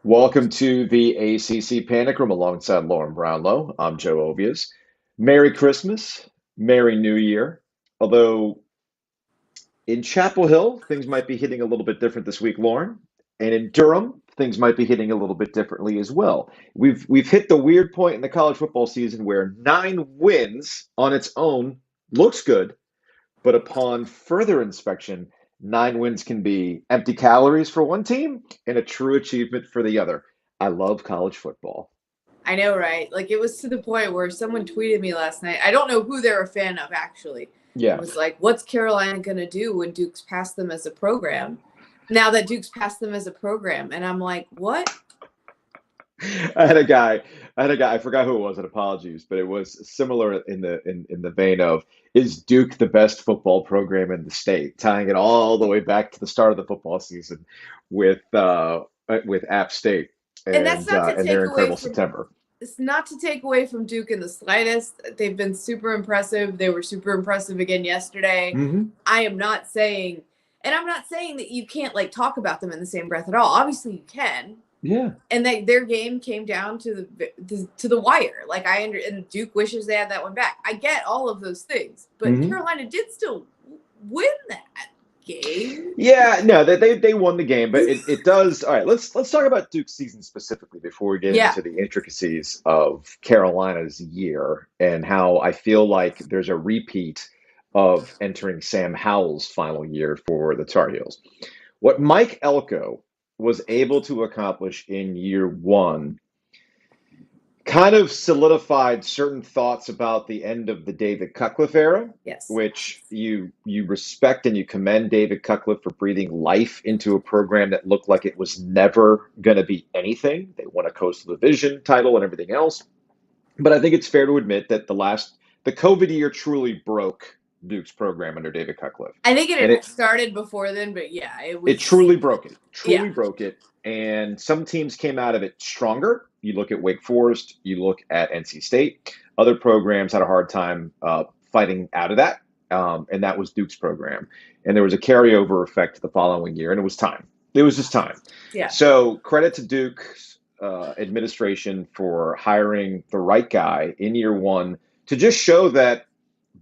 Welcome to the ACC Panic Room alongside Lauren Brownlow. I'm Joe Ovies. Merry Christmas, Merry New Year. Although in Chapel Hill, things might be hitting a little bit different this week, Lauren. And in Durham, things might be hitting a little bit differently as well. We've hit the weird point in the college football season where 9 wins on its own looks good, but upon further inspection, 9 wins can be empty calories for one team and a true achievement for the other. I love college football. I know, right? Like it was to the point where someone tweeted me last night. I don't know who they're a fan of actually. It Yeah. was like, what's Carolina going to do when Duke's passed them as a program? Now that Duke's passed them as a program. And I'm like, what? I forgot who it was, and apologies, but it was similar in the vein of, is Duke the best football program in the state, tying it all the way back to the start of the football season with App State And that's not to and their take away incredible from September. it's not to take away from Duke in the slightest. They've been super impressive. They were super impressive again yesterday. Hmm. I am not saying and I'm not saying that you can't like talk about them in the same breath at all. Obviously you can. Yeah. And their game came down to the wire. Like and Duke wishes they had that one back. I get all of those things, but Hmm. Carolina did still win that game. Yeah, no, they won the game, but it does. All right, let's talk about Duke's season specifically before we get Yeah, into the intricacies of Carolina's year and how I feel like there's a repeat of entering Sam Howell's final year for the Tar Heels. What Mike Elko was able to accomplish in year one kind of solidified certain thoughts about the end of the David Cutcliffe era, yes, which you respect and you commend David Cutcliffe for breathing life into a program that looked like it was never going to be anything. They won a Coastal Division title and everything else. But I think it's fair to admit that the COVID year truly broke Duke's program under David Cutcliffe. I think it And had started before then, but yeah, it it was truly broke it. yeah, Truly broke it. And some teams came out of it stronger. You look at Wake Forest, you look at NC State. Other programs had a hard time fighting out of that. And that was Duke's program. And there was a carryover effect the following year, and it was time. It was just time. yeah, So credit to Duke's administration for hiring the right guy in year one to just show that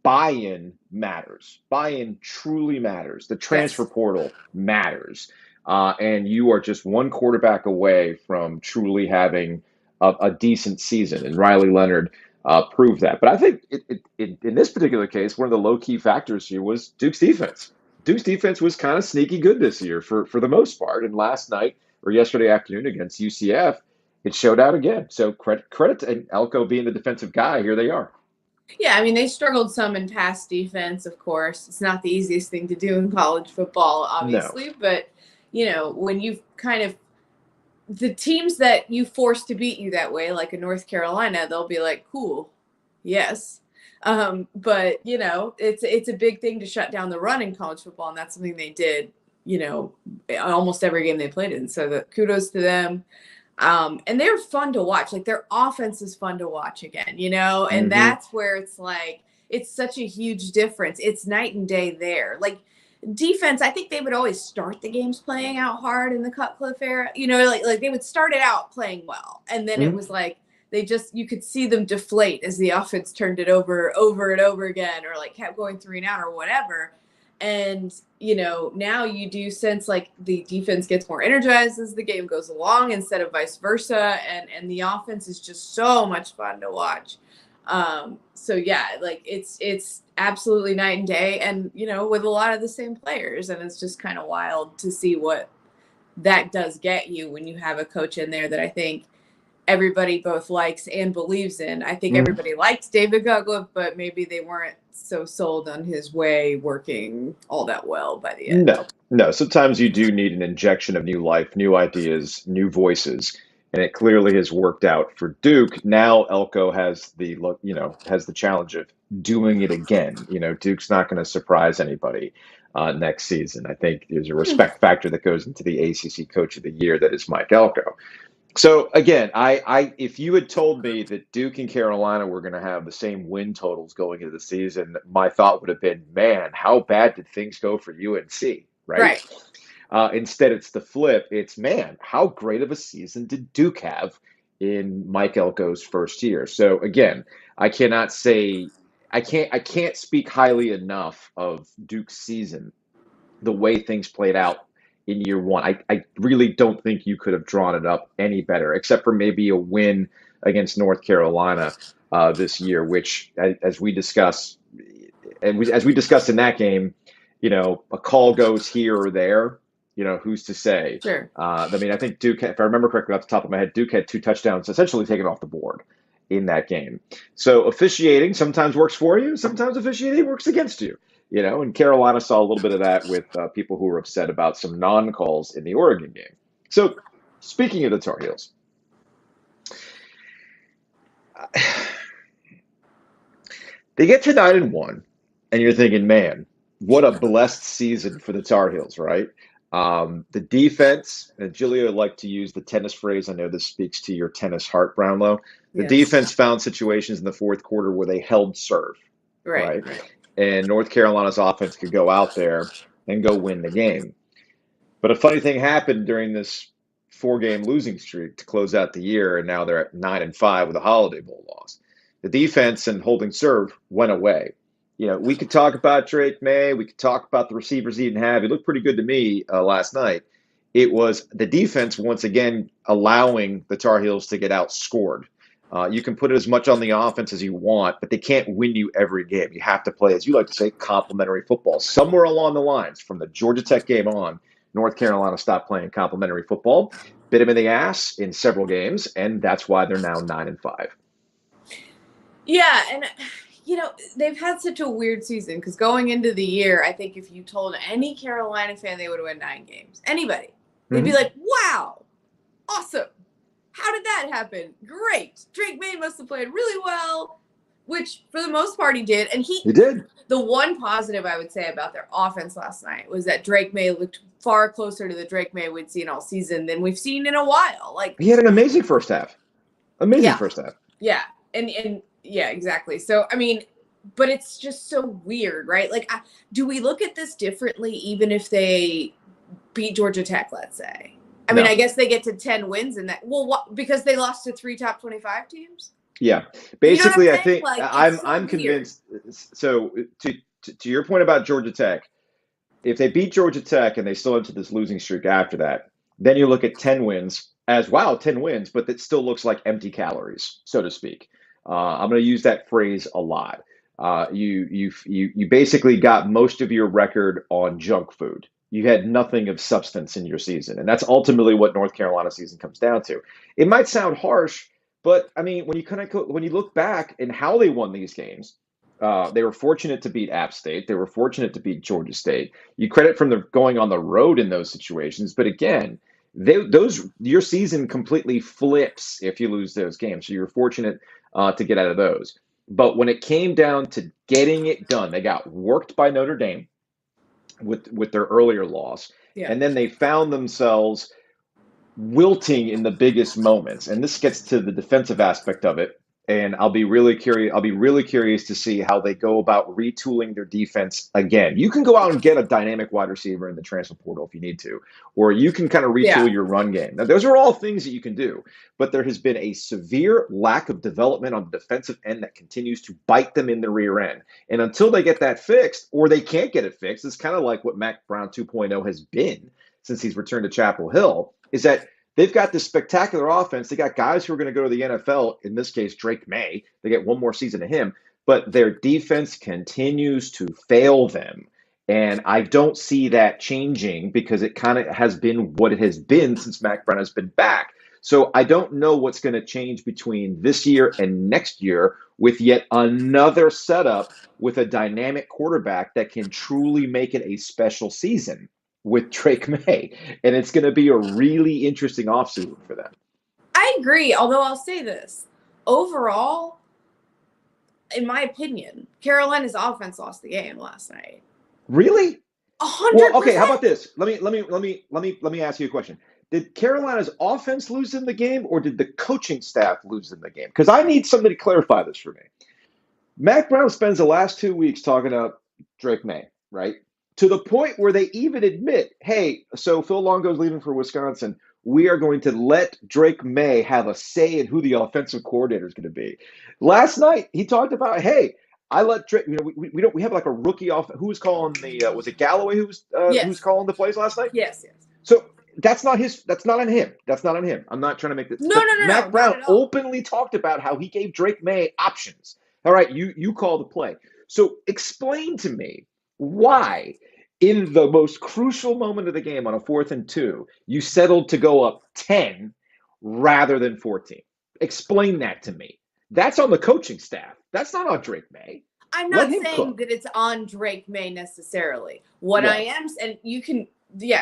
buy-in matters. Buy-in truly matters. The transfer yes. portal matters. And you are just one quarterback away from truly having a decent season. And Riley Leonard proved that. But I think in this particular case, one of the low-key factors here was Duke's defense. Duke's defense was kind of sneaky good this year for the most part. And last night or yesterday afternoon against UCF, it showed out again. So credit to Elko being the defensive guy. Here they are. Yeah, I mean, they struggled some in pass defense, of course. It's not the easiest thing to do in college football, No. obviously, but when you've kind of the teams that you force to beat you that way, like in North Carolina, they'll be like, "Cool, yes." But it's a big thing to shut down the run in college football, and that's something they did. Almost every game they played in. So kudos to them. And they're fun to watch. Like their offense is fun to watch again, and Hmm. that's where it's like it's such a huge difference. It's night and day there. Like defense, I think they would always start the games playing out hard in the Cutcliffe era. Like they would start it out playing well, and then it Hmm. was like you could see them deflate as the offense turned it over and over again, or like kept going 3-and-out or whatever. And now you do sense like the defense gets more energized as the game goes along instead of vice versa, and the offense is just so much fun to watch. So yeah, like it's absolutely night and day, and with a lot of the same players, and it's just kind of wild to see what that does get you when you have a coach in there that I think everybody both likes and believes in. I think Hmm. everybody liked David Cutcliffe, but maybe they weren't so sold on his way working all that well by the end. No, no. Sometimes you do need an injection of new life, new ideas, new voices, and it clearly has worked out for Duke. Now Elko has the challenge of doing it again. Duke's not going to surprise anybody next season. I think there's a respect factor that goes into the ACC Coach of the Year that is Mike Elko. So again, if you had told me that Duke and Carolina were going to have the same win totals going into the season, my thought would have been, man, how bad did things go for UNC, right? Right. Instead, it's the flip. It's, man, how great of a season did Duke have in Mike Elko's first year? So again, I cannot say I can't speak highly enough of Duke's season, the way things played out in year one. I really don't think you could have drawn it up any better, except for maybe a win against North Carolina this year, which, as we discussed, as we discussed in that game, a call goes here or there. Who's to say? Sure. I mean, I think Duke, if I remember correctly off the top of my head, Duke had 2 touchdowns essentially taken off the board in that game. So officiating sometimes works for you, sometimes officiating works against you. And Carolina saw a little bit of that with people who were upset about some non-calls in the Oregon game. So speaking of the Tar Heels, they get to 9-1, and you're thinking, man, what a blessed season for the Tar Heels, right? The defense, and Julia would like to use the tennis phrase. I know this speaks to your tennis heart, Brownlow. The Yes. defense found situations in the fourth quarter where they held serve, right? And North Carolina's offense could go out there and go win the game. But a funny thing happened during this 4-game losing streak to close out the year, and now they're at 9-5 with a Holiday Bowl loss. The defense and holding serve went away. We could talk about Drake May. We could talk about the receivers he didn't have. He looked pretty good to me last night. It was the defense once again allowing the Tar Heels to get outscored. You can put it as much on the offense as you want, but they can't win you every game. You have to play, as you like to say, complementary football. Somewhere along the lines, from the Georgia Tech game on, North Carolina stopped playing complementary football, bit them in the ass in several games, and that's why they're now 9-5. Yeah, and they've had such a weird season because going into the year, I think if you told any Carolina fan they would win 9 games, anybody, they'd be like, wow, awesome. How did that happen? Great. Drake May must have played really well, which for the most part he did. And he did. The one positive I would say about their offense last night was that Drake May looked far closer to the Drake May we'd seen all season than we've seen in a while. Like, he had an amazing first half. First half. Yeah. And yeah, exactly. So, I mean, but it's just so weird, right? Like, do we look at this differently even if they beat Georgia Tech, let's say? I mean, I guess they get to 10 wins in that. Well, because they lost to 3 top 25 teams? Yeah. Basically, I think like, I'm convinced. So to your point about Georgia Tech, if they beat Georgia Tech and they still enter this losing streak after that, then you look at 10 wins as, wow, 10 wins, but that still looks like empty calories, so to speak. I'm going to use that phrase a lot. You basically got most of your record on junk food. You had nothing of substance in your season. And that's ultimately what North Carolina season comes down to. It might sound harsh, but I mean, when you look back and how they won these games, they were fortunate to beat App State. They were fortunate to beat Georgia State. You credit from going on the road in those situations. But again, your season completely flips if you lose those games. So you're fortunate to get out of those. But when it came down to getting it done, they got worked by Notre Dame with their earlier loss. Yeah. And then they found themselves wilting in the biggest moments. And this gets to the defensive aspect of it. And I'll be really curious to see how they go about retooling their defense again. You can go out and get a dynamic wide receiver in the transfer portal if you need to, or you can kind of retool your run game. Now, those are all things that you can do, but there has been a severe lack of development on the defensive end that continues to bite them in the rear end. And until they get that fixed, or they can't get it fixed, it's kind of like what Mac Brown 2.0 has been since he's returned to Chapel Hill, is that they've got this spectacular offense. They got guys who are going to go to the NFL, in this case, Drake May. They get one more season of him. But their defense continues to fail them. And I don't see that changing because it kind of has been what it has been since Mac Brown has been back. So I don't know what's going to change between this year and next year with yet another setup with a dynamic quarterback that can truly make it a special season with Drake May. And it's going to be a really interesting offseason for them. I agree, although I'll say this. Overall, in my opinion, Carolina's offense lost the game last night. Really? 100%. Well, okay, how about this? Let me ask you a question. Did Carolina's offense lose in the game, or did the coaching staff lose in the game? Because I need somebody to clarify this for me. Mac Brown spends the last 2 weeks talking about Drake May, right? to the point where they even admit, hey, so Phil Longo's leaving for Wisconsin. We are going to let Drake May have a say in who the offensive coordinator is going to be. Last night, he talked about, hey, I let Drake. We have like a rookie off. Who was calling the? Was it Galloway who's Yes. calling the plays last night? Yes. Yes. So that's not his. That's not on him. That's not on him. I'm not trying to make this. No. But No. No. No. Mac Not Brown at all. openly talked about how he gave Drake May options. All right, you call the play. So explain to me why, in the most crucial moment of the game on a 4th and 2, you settled to go up 10 rather than 14. Explain that to me. That's on the coaching staff. That's not on Drake May. I'm Let not him saying cook. that it's on Drake May necessarily. What I Right. am, and you can,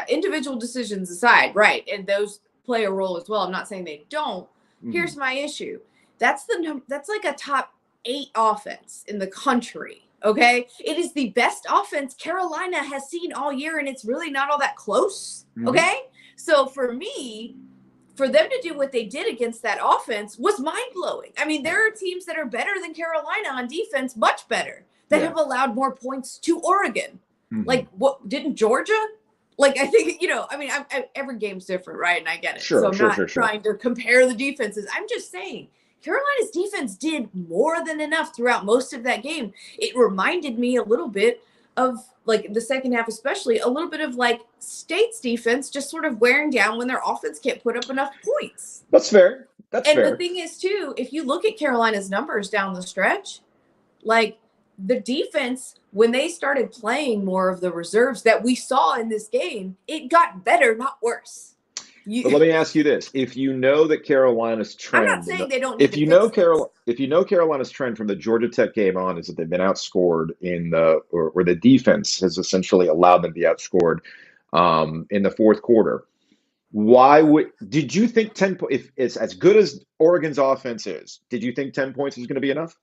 individual decisions aside, right, and those play a role as well. I'm not saying they don't. Here's my issue. That's like a top 8 offense in the country. Okay, it is the best offense Carolina has seen all year, and it's really not all that close. Okay, so for me, for them to do what they did against that offense was mind-blowing. I mean, there are teams that are better than Carolina on defense, much better, that have allowed more points to Oregon. Like, what didn't Georgia? Like, I think, I mean, every game's different, right? And I get it. So I'm not trying to compare the defenses. I'm just saying Carolina's defense did more than enough throughout most of that game. It reminded me a little bit of, like, the second half, especially a little bit of like State's defense just sort of wearing down when their offense can't put up enough points. That's fair. And the thing is, too, if you look at Carolina's numbers down the stretch, like the defense, when they started playing more of the reserves that we saw in this game, it got better, not worse. But let me ask you this: if you know that Carolina's trend, I'm not saying they don't need if you know Carolina's trend from the Georgia Tech game on is that they've been outscored or the defense has essentially allowed them to be outscored in the fourth quarter. Did you think 10 if it's as good as Oregon's offense is, did you think 10 points was going to be enough?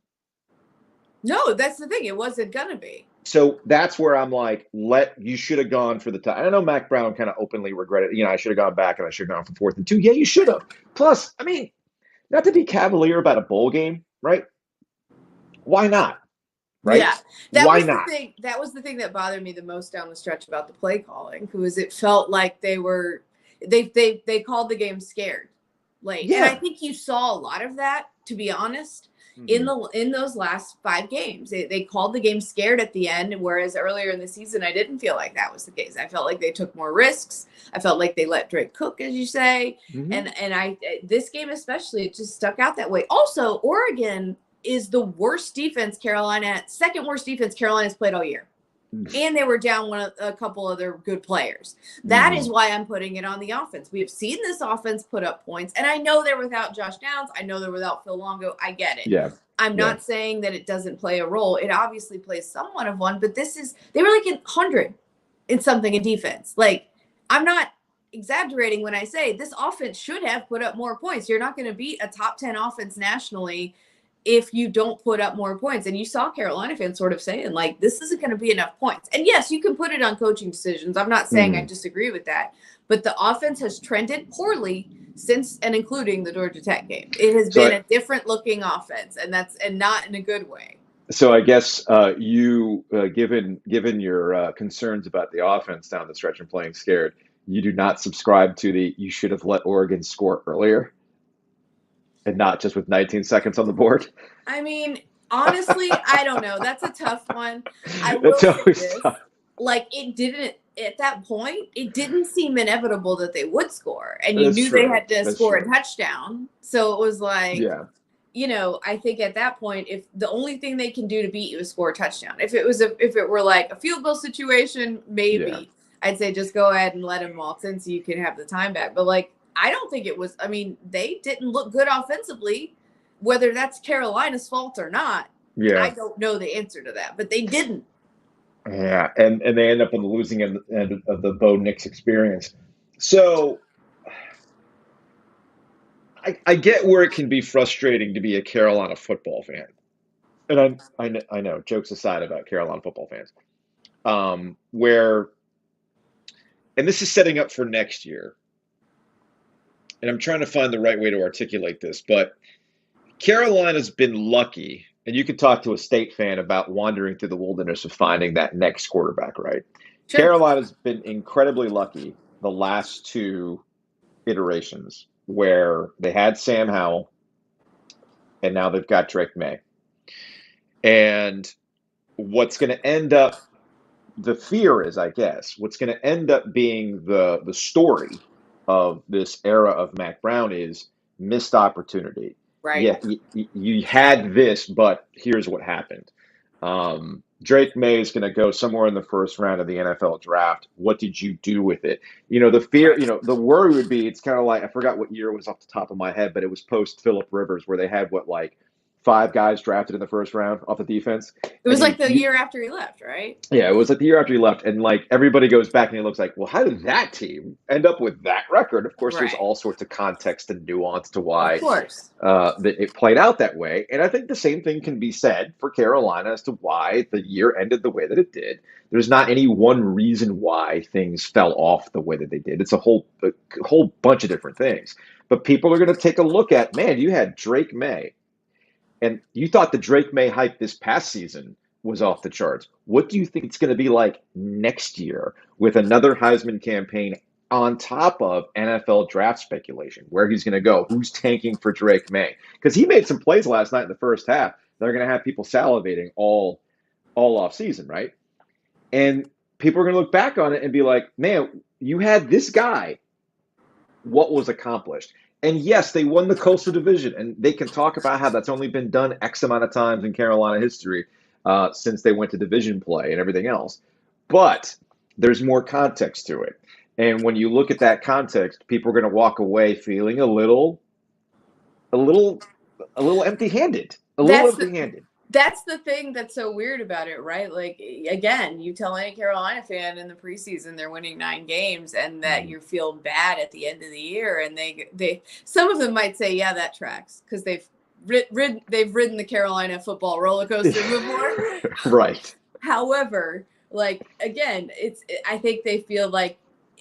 No, that's the thing. It wasn't going to be. So that's where I'm like, you should have gone for the time. I know Mac Brown kind of openly regretted, I should have gone back and I should have gone for 4th and 2. Yeah, you should have. Plus, I mean, not to be cavalier about a bowl game, right? Why not? Right? Yeah, Why not? That was the thing that bothered me the most down the stretch about the play calling, because it felt like they called the game scared late. Yeah. And I think you saw a lot of that, to be honest. In those last 5 games, they called the game scared at the end, whereas earlier in the season, I didn't feel like that was the case. I felt like they took more risks. I felt like they let Drake cook, as you say, and this game especially, it just stuck out that way. Also, Oregon is the second worst defense Carolina's played all year. And they were down a couple other good players. That is why I'm putting it on the offense. We have seen this offense put up points, and I know they're without Josh Downs. I know they're without Phil Longo. I get it. Yeah. I'm not saying that it doesn't play a role. It obviously plays somewhat of one, but they were like 100 in something in defense. Like, I'm not exaggerating when I say this offense should have put up more points. You're not going to beat a top 10 offense nationally if you don't put up more points. And you saw Carolina fans sort of saying, like, this isn't going to be enough points. And yes, you can put it on coaching decisions. I'm not saying I disagree with that. But the offense has trended poorly since and including the Georgia Tech game. It has been a different looking offense, and not in a good way. So I guess given your concerns about the offense down the stretch and playing scared, you do not subscribe to you should have let Oregon score earlier and not just with 19 seconds on the board? I mean, honestly, I don't know. That's a tough one. I will say this. Like, it didn't, at that point, it didn't seem inevitable that they would score. And you knew they had to score a touchdown. So it was like, I think at that point, if the only thing they can do to beat you is score a touchdown. If it were like a field goal situation, maybe I'd say just go ahead and let him walk in so you can have the time back. But like, I don't think it was. I mean, they didn't look good offensively, whether that's Carolina's fault or not. I don't know the answer to that, but they didn't. Yeah, and they end up on the losing end of the Bo Nix experience. So I get where it can be frustrating to be a Carolina football fan. And I know, jokes aside about Carolina football fans, and this is setting up for next year. And I'm trying to find the right way to articulate this, but Carolina's been lucky, and you could talk to a State fan about wandering through the wilderness of finding that next quarterback, right? Sure. Carolina's been incredibly lucky the last two iterations where they had Sam Howell and now they've got Drake May. And what's going to end up, the fear is, I guess, what's going to end up being the story of this era of Mac Brown is missed opportunity. Right. Yeah, you had this, but here's what happened. Drake May is going to go somewhere in the first round of the NFL draft. What did you do with it? The fear, Right. the worry would be, it's kind of like, I forgot what year it was off the top of my head, but it was post Phillip Rivers where they had like 5 guys drafted in the first round off the defense. It was And like the year after he left, right? yeah, it was like the year after he left, and like everybody goes back and he looks like, well, how did that team end up with that record? Of course, there's Right. all sorts of context and nuance to Of why course. that it played out that way, and I think the same thing can be said for Carolina as to why the year ended the way that it did. There's not any one reason why things fell off the way that they did. It's a whole bunch of different things. But people are going to take a look at, man, you had Drake May, and you thought the Drake May hype this past season was off the charts. What do you think it's going to be like next year with another Heisman campaign on top of NFL draft speculation? Where he's going to go? Who's tanking for Drake May? Because he made some plays last night in the first half. They're going to have people salivating all off season, right? And people are going to look back on it and be like, man, you had this guy. What was accomplished? And yes, they won the Coastal Division, and they can talk about how that's only been done X amount of times in Carolina history since they went to division play and everything else. But there's more context to it. And when you look at that context, people are going to walk away feeling a little empty-handed. That's the thing that's so weird about it, right? Like, again, you tell any Carolina fan in the preseason they're winning 9 games and that you feel bad at the end of the year, and they some of them might say, yeah, that tracks, because they've ridden the Carolina football roller coaster before. Right. However, like, again, I think they feel like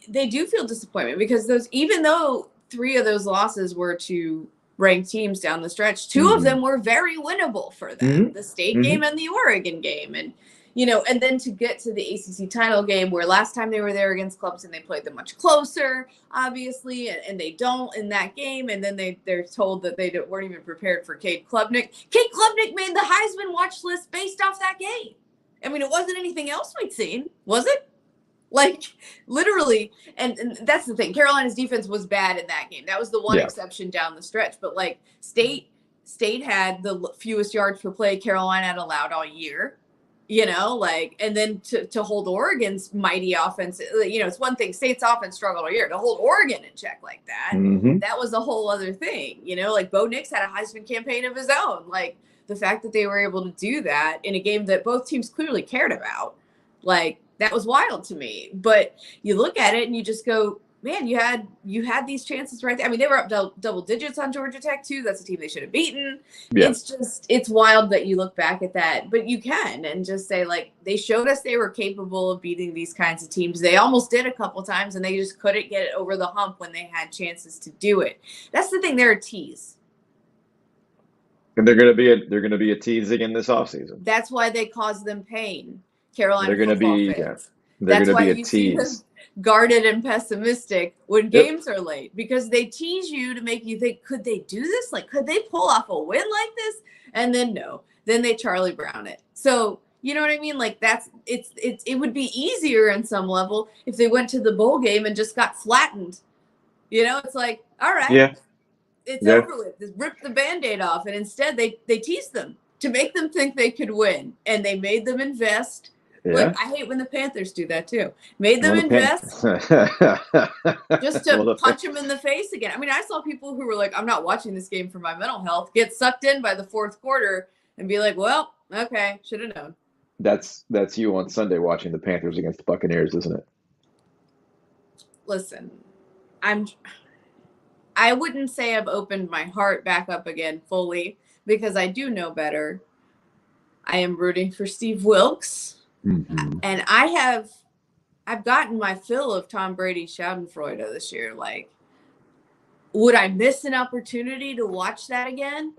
they do feel disappointment because even though 3 of those losses were to ranked teams down the stretch, 2 of them were very winnable for them, the state game and the Oregon game. And, and then to get to the ACC title game, where last time they were there against Clemson, they played them much closer, obviously, and they don't in that game. And then they're told that they weren't even prepared for Cade Klubnik. Cade Klubnik made the Heisman watch list based off that game. I mean, it wasn't anything else we'd seen, was it? Like, literally, and that's the thing. Carolina's defense was bad in that game. That was the one exception down the stretch. But, like, State had the fewest yards per play Carolina had allowed all year, and then to hold Oregon's mighty offense, it's one thing. State's offense struggled all year. To hold Oregon in check like that, that was a whole other thing. Like, Bo Nix had a Heisman campaign of his own. Like, the fact that they were able to do that in a game that both teams clearly cared about, like, that was wild to me. But you look at it and you just go, man, you had these chances right there. I mean, they were up double digits on Georgia Tech too. That's a team they should have beaten. Yeah. It's wild that you look back at that, but you can and just say, like, they showed us they were capable of beating these kinds of teams. They almost did a couple times and they just couldn't get it over the hump when they had chances to do it. That's the thing. They're a tease. And they're going to be a tease again this offseason. That's why they cause them pain. Carolina they're going to be fans. They're going to be a tease. Guarded and pessimistic when games are late, because they tease you to make you think, could they do this? Like, could they pull off a win like this? And then no, then they Charlie Brown it. So you know what I mean? Like, it would be easier in some level if they went to the bowl game and just got flattened. It's like, all right, it's over with. Just rip the Band-Aid off. And instead they teased them to make them think they could win, and they made them invest. Yeah. Like, I hate when the Panthers do that too. Made them invest just to punch them in the face again. I mean, I saw people who were like, I'm not watching this game for my mental health, get sucked in by the fourth quarter and be like, well, okay, should have known. That's you on Sunday watching the Panthers against the Buccaneers, isn't it? Listen, I wouldn't say I've opened my heart back up again fully, because I do know better. I am rooting for Steve Wilkes. And I've gotten my fill of Tom Brady's Schadenfreude this year. Like, would I miss an opportunity to watch that again?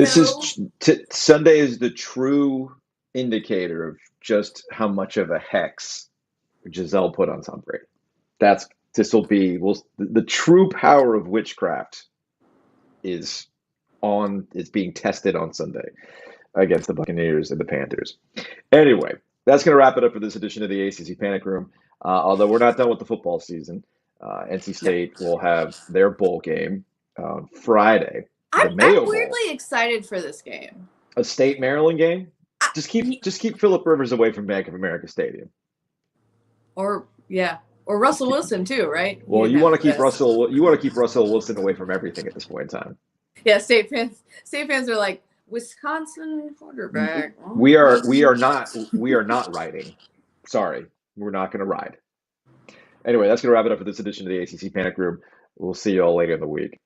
Sunday is the true indicator of just how much of a hex Giselle put on Tom Brady. The true power of witchcraft is being tested on Sunday against the Buccaneers and the Panthers. Anyway, that's going to wrap it up for this edition of the ACC Panic Room. Although we're not done with the football season, NC State will have their bowl game on Friday. I'm weirdly excited for this game. A State Maryland game. Just keep Phillip Rivers away from Bank of America Stadium. Or Russell Wilson too, right? Well, you want to keep Russell Wilson away from everything at this point in time. Yeah, State fans are like, Wisconsin quarterback. We are not riding. Sorry, we're not going to ride. Anyway, that's going to wrap it up for this edition of the ACC Panic Room. We'll see you all later in the week.